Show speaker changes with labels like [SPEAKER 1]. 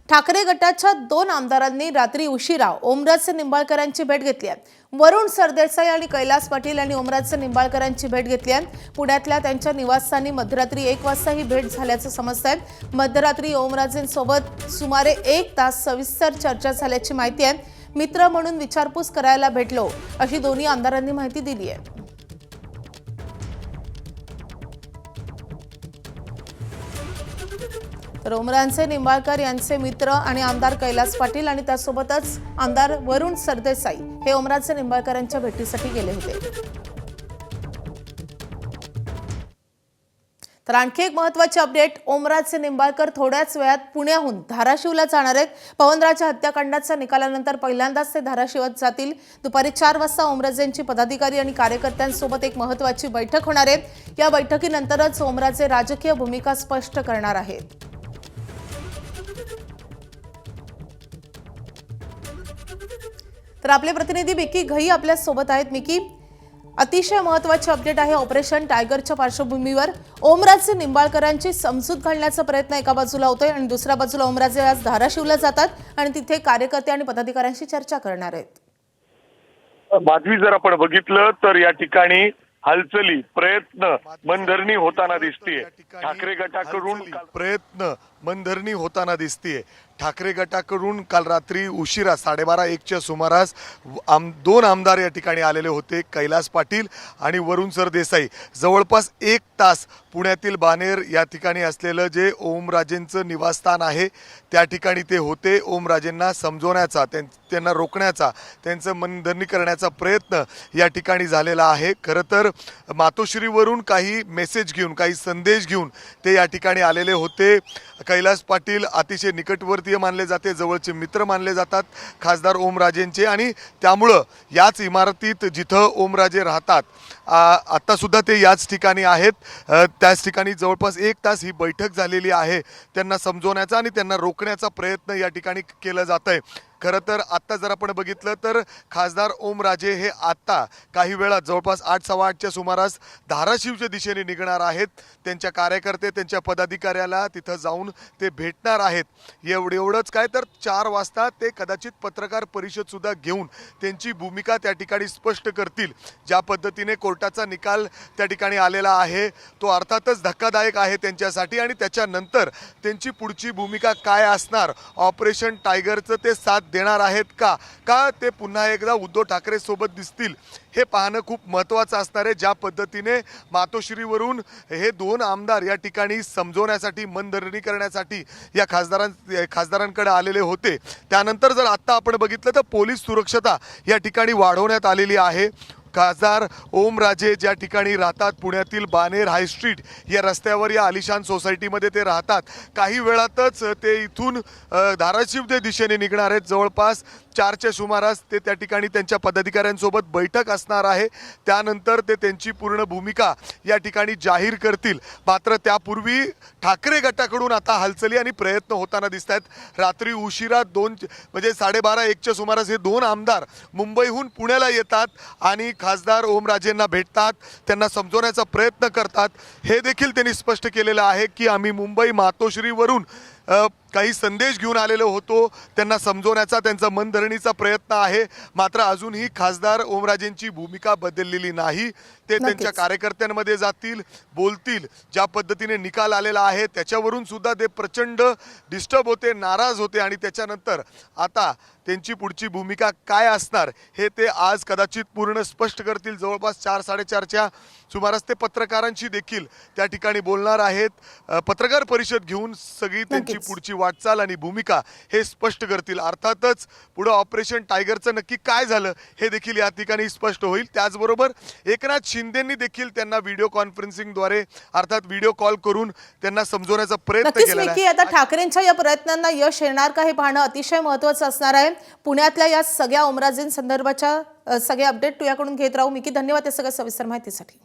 [SPEAKER 1] ठाकरे गटाच्या 2 आमदारांनी रात्री उशिरा ओमराजे निंबाळकरांची भेट घेतली आहे। वरुण सरदेसाई आणि कैलास पाटील यांनी ओमराजे निंबाळकरांची भेट घेतली आहे। पुण्यातल्या त्यांच्या निवासस्थानी मध्यरात्री 1 वाजता ही भेट झाल्याचं समजतंय। मध्यरात्री ओमराजेंसोबत सुमारे 1 तास सविस्तर चर्चा झाल्याची माहिती आहे। मित्र म्हणून विचारपूस करायला भेटलो अशी दोन्ही आमदारांनी माहिती दिली आहे। तर ओमराजे निंबाळकर यांचे मित्र आणि आमदार कैलास पाटील आणि त्यासोबतच आमदार वरुण सरदेसाई हे ओमराजे निंबाळकरांच्या भेटीसाठी गेले होते। तर आणखी एक महत्त्वाची अपडेट, ओमराजे निंबाळकर थोड्याच वेळात पुण्याहून धाराशिवला जाणार आहेत। पवनराजे हत्याकांडाच्या निकालानंतर पहिल्यांदाच ते धाराशिवात जातील। दुपारी 4 वाजता ओमराजेंची पदाधिकारी आणि कार्यकर्त्यांसोबत एक महत्त्वाची बैठक होणार आहे। या बैठकीनंतरच ओमराजे राजकीय भूमिका स्पष्ट करणार आहेत। तर आपले प्रतिनिधी मिकी घई आपल्या सोबत आहेत। मिकी, अतिशय महत्त्वाची अपडेट आहे ऑपरेशन टायगरच्या पार्श्वभूमीवर ओमराजे निंबाळकरांची समजूत घालण्याचा प्रयत्न एका बाजूला होतोय आणि दुसऱ्या बाजूला ओमराजे आज धाराशिवला जातात आणि तिथे कार्यकर्ते आणि पदाधिकाऱ्यांशी चर्चा करणार आहेत।
[SPEAKER 2] माधवी, जर आपण बघितलं तर या ठिकाणी हालचाली प्रयत्न मनधरणी होताना दिसतीये। ठाकरे गटाकडून
[SPEAKER 3] प्रयत्न मनधरणी होताना दिसतीये। ठाकरे गटाकडून काल रात्री उशिरा 12:30-1च्या सुमारास 2 आमदार या ठिकाणी आलेले होते, कैलास पाटील आणि वरुण सरदेसाई। जवळपास 1 तास पुण्यातील बानेर या ठिकाणी असलेलं जे ओमराजेंचं निवासस्थान आहे त्या ठिकाणी ते होते। ओमराजेंना समजवण्याचा, त्यांना रोखण्याचा, त्यांचं मनधरणी करण्याचा प्रयत्न या ठिकाणी झालेला आहे। खरं तर मातोश्रीवरून काही मेसेज घेऊन, काही संदेश घेऊन ते या ठिकाणी आलेले होते। कैलास पाटील अतिशय निकटवर्तीय मानले जाते, जवळचे मित्र मानले जातात खासदार ओमराजेंचे, आणि त्यामुळं याच इमारतीत जिथं ओमराजे राहतात आत्ता सुद्धा ते याच ठिकाणी आहेत। त्याच ठिकाणी जवळपास 1 तास ही बैठक झालेली आहे। त्यांना समजवण्याचा आणि त्यांना रोखण्याचा प्रयत्न या ठिकाणी केला जात आहे। खरं तर आत्ता जर आपण बघितलं तर खासदार ओमराजे हे आत्ता काही वेळात जवळपास 8-8:15च्या सुमारास धाराशिवच्या दिशेने निघणार आहेत। त्यांच्या कार्यकर्ते, त्यांच्या पदाधिकाऱ्याला तिथं जाऊन ते भेटणार आहेत। एवढंच काय तर 4 वाजता ते कदाचित पत्रकार परिषद सुद्धा घेऊन त्यांची भूमिका त्या ठिकाणी स्पष्ट करतील। ज्या पद्धतीने कोर्टाचा निकाल त्या ठिकाणी आलेला आहे तो अर्थातच धक्कादायक आहे त्यांच्यासाठी, आणि त्याच्यानंतर त्यांची पुढची भूमिका काय असणार, ऑपरेशन टायगरचं ते साथ देणार आहेत का ते पुन्हा एकदा उद्धव ठाकरे सोबत दिसतील, हे पाहणं खूप महत्त्वाचं असणार आहे। ज्या पद्धतीने मातोश्रीवरून हे 2 आमदार या ठिकाणी समजवण्यासाठी, मनधरणी करण्यासाठी या खासदारांकडे आलेले होते, त्यानंतर जर आत्ता आपण बघितलं तर पोलीस सुरक्षता या ठिकाणी वाढवण्यात आलेली आहे। खासदार ओमराजे ज्या ठिकाणी राहतात, पुण्यातील बानेर हाय स्ट्रीट या रस्त्यावर, या आलिशान सोसायटीमध्ये ते राहतात, काही वेळातच ते इथून धाराशिवच्या दिशेने निघणार आहेत। जवळपास 4च्या सुमारास ते त्या ठिकाणी त्यांच्या पदाधिकाऱ्यांसोबत बैठक असणार आहे। त्यानंतर ते त्यांची पूर्ण भूमिका या ठिकाणी जाहीर करतील। मात्र त्यापूर्वी ठाकरे गटाकडून आता हालचाली आणि प्रयत्न होताना दिसत आहेत। रात्री उशिरा 2 म्हणजे 12:30-1च्या सुमारास हे 2 आमदार मुंबईहून पुण्याला येतात आणि खासदार ओमराजेंना भेटतात, त्यांना समजवण्याचा प्रयत्न करतात। हे देखील त्यांनी स्पष्ट केलेलं आहे की आम्ही मुंबई मातोश्रीवरून काही संदेश घेऊन आलेलो होतो, त्यांना समजवण्याचा, त्यांचा मनधरणीचा प्रयत्न आहे। मात्र अजूनही खासदार ओमराजेंची भूमिका बदललेली नाही। ते त्यांच्या कार्यकर्त्यांमध्ये जातील, बोलतील। ज्या पद्धतीने निकाल आलेला आहे त्याच्यावरून सुद्धा ते प्रचंड डिस्टर्ब होते, नाराज होते, आणि त्याच्यानंतर आता त्यांची पुढची भूमिका काय असणार हे ते आज कदाचित पूर्ण स्पष्ट करतील। जवळपास 4-4:30च्या सुमारास ते पत्रकारांशी देखील त्या ठिकाणी बोलणार आहेत। पत्रकार परिषद घेऊन सगळी त्यांची पुढची वाटचाल आणि भूमिका हे स्पष्ट करतील। अर्थातच पुढे ऑपरेशन टायगरचं नक्की काय झालं हे देखील या ठिकाणी स्पष्ट होईल। त्याचबरोबर एकनाथ शिंदेंनी देखील त्यांना व्हिडिओ कॉन्फरन्सिंगद्वारे, अर्थात व्हिडिओ कॉल करून त्यांना समजवण्याचा प्रयत्न केला आहे।
[SPEAKER 1] आता ठाकरेंच्या या प्रयत्नांना यश येणार का हे पाहणं अतिशय महत्त्वाचं असणार आहे। पुण्यातल्या या सगळ्या ओमराजेंसंदर्भाच्या सगळे अपडेट तुझ्याकडून घेत राहू। मिकी, धन्यवाद या सगळ्या सविस्तर माहितीसाठी।